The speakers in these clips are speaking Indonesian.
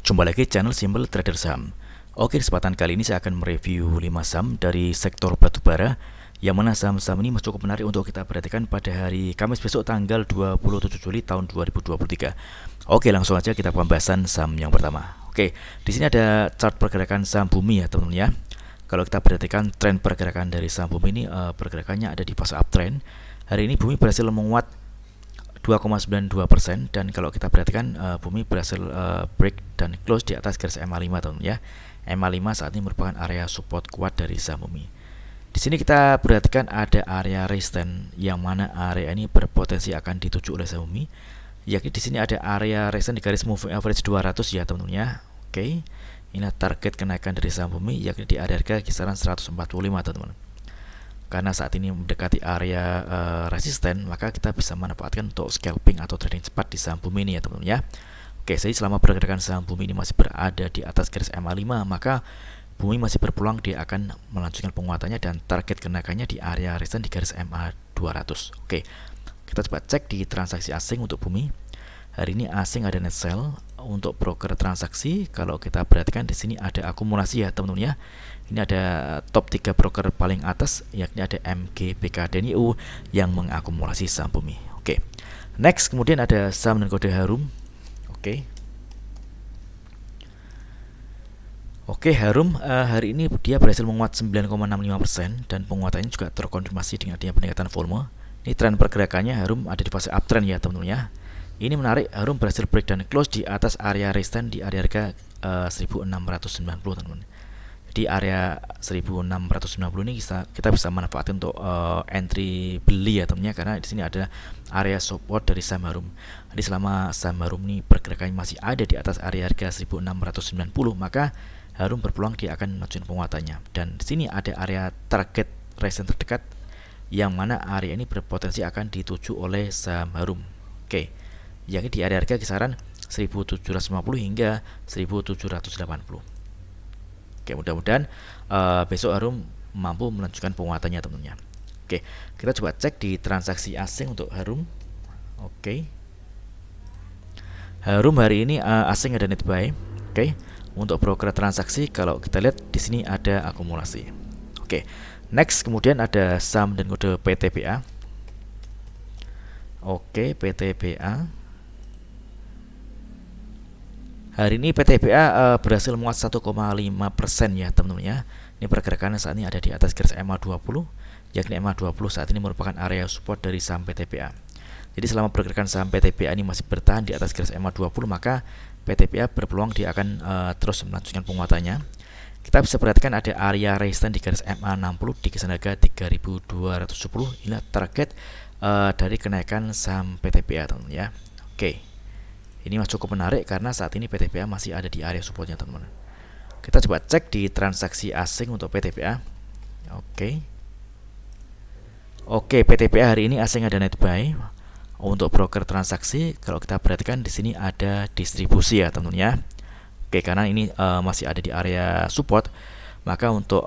Jumpa lagi channel Simple Trader Saham. Oke, kesempatan kali ini saya akan mereview 5 saham dari sektor batubara, yang mana saham-saham ini cukup menarik untuk kita perhatikan pada hari Kamis besok tanggal 27 Juli tahun 2023. Oke, langsung aja kita pembahasan saham yang pertama. Oke, di sini ada chart pergerakan saham bumi ya teman-teman ya. Kalau kita perhatikan tren pergerakan dari saham bumi ini, pergerakannya ada di fase uptrend. Hari ini bumi berhasil menguat 2,92%, dan kalau kita perhatikan bumi berhasil break dan close di atas garis MA5 teman ya. MA5 saat ini merupakan area support kuat dari saham bumi. Di sini kita perhatikan ada area resistance, yang mana area ini berpotensi akan dituju oleh saham bumi. Yakni di sini ada area resistance di garis moving average 200 ya teman-teman ya. Oke. Ini target kenaikan dari saham bumi yakni di area harga kisaran 145 teman-teman. Karena saat ini mendekati area resisten, maka kita bisa manfaatkan untuk scalping atau trading cepat di saham bumi ini ya teman-teman ya. Oke, jadi selama pergerakan saham bumi ini masih berada di atas garis MA5, maka bumi masih berpeluang dia akan melanjutkan penguatannya dan target kenaikannya di area resisten di garis MA200. Oke, kita coba cek di transaksi asing untuk bumi. Hari ini asing ada net sell. Untuk broker transaksi, kalau kita perhatikan di sini ada akumulasi ya teman-teman ya. Ini ada top 3 broker paling atas, yakni ada MGBK dan IU yang mengakumulasi saham bumi. Oke. Next, kemudian ada saham dan kode harum. Oke. Oke, harum hari ini dia berhasil menguat 9,65% dan penguatannya juga terkonfirmasi dengan adanya peningkatan volume. Ini tren pergerakannya harum ada di fase uptrend ya teman-teman ya. Ini menarik, harum berhasil break dan close di atas area resistance di area harga 1690 teman-teman. Di area 1690 ini kita bisa manfaatkan untuk entry beli ya teman-teman, karena di sini ada area support dari saham harum. Jadi selama saham harum ini pergerakannya masih ada di atas area harga 1690, maka harum berpeluang dia akan melanjutkan penguatannya. Dan di sini ada area target resistance terdekat, yang mana area ini berpotensi akan dituju oleh saham harum. Oke. Yakni di area harga kisaran 1750 hingga 1780. Oke, mudah-mudahan besok harum mampu melanjutkan penguatannya teman-teman. Oke, kita coba cek di transaksi asing untuk harum. Oke. Harum hari ini asing ada net buy. Oke. Untuk broker transaksi, kalau kita lihat di sini ada akumulasi. Oke. Next, kemudian ada saham dan kode PTBA. Oke, PTBA. Hari ini PTBA berhasil menguat 1,5% ya teman-teman ya. Ini pergerakannya saat ini ada di atas garis MA20, yakni MA20 saat ini merupakan area support dari saham PTBA. Jadi selama pergerakan saham PTBA ini masih bertahan di atas garis MA20, maka PTBA berpeluang dia akan terus melanjutkan penguatannya. Kita bisa perhatikan ada area resistance di garis MA60 di kisaran harga 3210. Inilah target dari kenaikan saham PTBA teman-teman ya. Oke. Ini masih cukup menarik karena saat ini PTBA masih ada di area supportnya teman-teman. Kita coba cek di transaksi asing untuk PTBA. Oke. Oke, PTBA hari ini asing ada net buy. Untuk broker transaksi, kalau kita perhatikan di sini ada distribusi ya teman-teman ya. Oke, karena ini masih ada di area support, maka untuk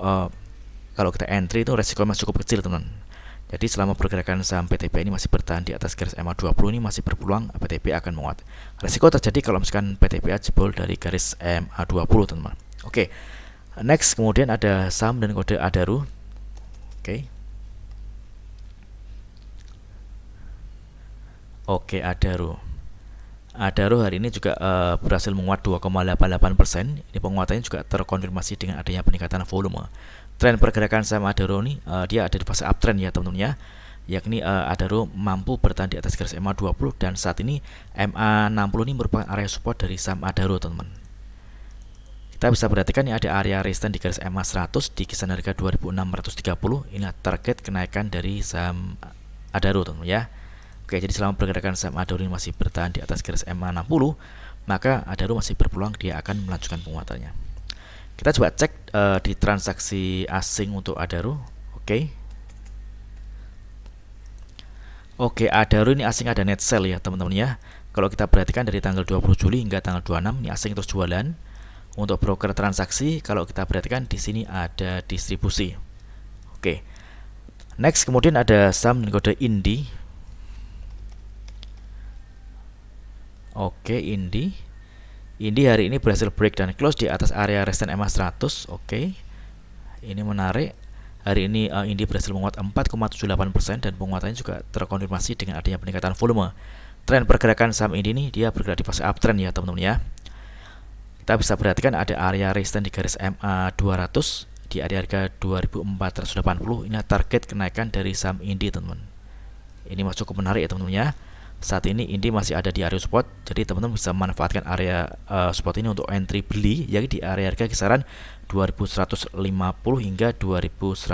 kalau kita entry itu resiko masih cukup kecil teman-teman. Jadi selama pergerakan saham PTBA ini masih bertahan di atas garis MA20, ini masih berpeluang PTBA akan menguat. Resiko terjadi kalau misalkan PTBA jebol dari garis MA20 teman-teman. Oke. Next, kemudian ada saham dan kode Adaro. Oke. Oke, Adaro. Adaro hari ini juga berhasil menguat 2,88%. Ini penguatannya juga terkonfirmasi dengan adanya peningkatan volume. Tren pergerakan saham Adaro ini dia ada di fase uptrend ya teman-teman ya. Yakni Adaro mampu bertahan di atas garis MA20, dan saat ini MA60 ini merupakan area support dari saham Adaro teman-teman. Kita bisa perhatikan ini ada area resistance di garis MA100 di kisaran harga 2630. Inilah target kenaikan dari saham Adaro teman-teman ya. Oke, jadi selama pergerakan saham Adaro ini masih bertahan di atas garis MA60, maka Adaro masih berpeluang dia akan melanjutkan penguatannya. Kita coba cek di transaksi asing untuk Adaro. Oke. Oke, Adaro ini asing ada net sell ya teman-teman ya. Kalau kita perhatikan dari tanggal 20 Juli hingga tanggal 26, ini asing terus jualan. Untuk broker transaksi, kalau kita perhatikan di sini ada distribusi. Oke. Next, kemudian ada saham dan kode INDI. Oke, Indi. Indi hari ini berhasil break dan close di atas area resistance EMA 100. Oke. Ini menarik. Hari ini Indi berhasil menguat 4,78% dan penguatannya juga terkonfirmasi dengan adanya peningkatan volume. Tren pergerakan saham Indi ini dia bergerak di fase uptrend ya teman-teman ya. Kita bisa perhatikan ada area resistance di garis MA 200 di area harga 2480. Ini target kenaikan dari saham Indi teman-teman. Ini masih cukup menarik ya teman-teman ya. Saat ini Indi masih ada di area support, jadi teman-teman bisa memanfaatkan area support ini untuk entry beli, yaitu di area harga kisaran 2150 hingga 2180.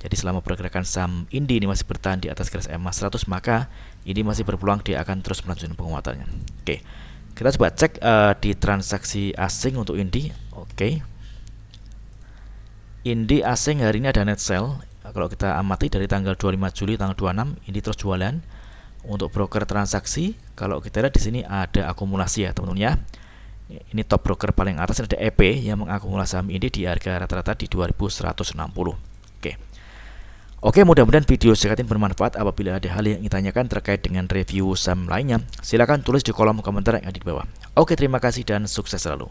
Jadi selama pergerakan saham Indi ini masih bertahan di atas garis EMA 100, maka Indi masih berpeluang dia akan terus melanjutkan penguatannya. Oke, kita coba cek di transaksi asing untuk Indi. Oke, Indi asing hari ini ada net sell. Kalau kita amati dari tanggal 25 Juli tanggal 26, Indi terus jualan. Untuk broker transaksi, kalau kita lihat di sini ada akumulasi ya teman-teman ya. Ini top broker paling atas ada EP yang mengakumulasi saham Indi di harga rata-rata di 2160. Oke, mudah-mudahan video singkat ini bermanfaat. Apabila ada hal yang ingin tanyakan terkait dengan review saham lainnya, silakan tulis di kolom komentar yang ada di bawah. Oke, terima kasih dan sukses selalu.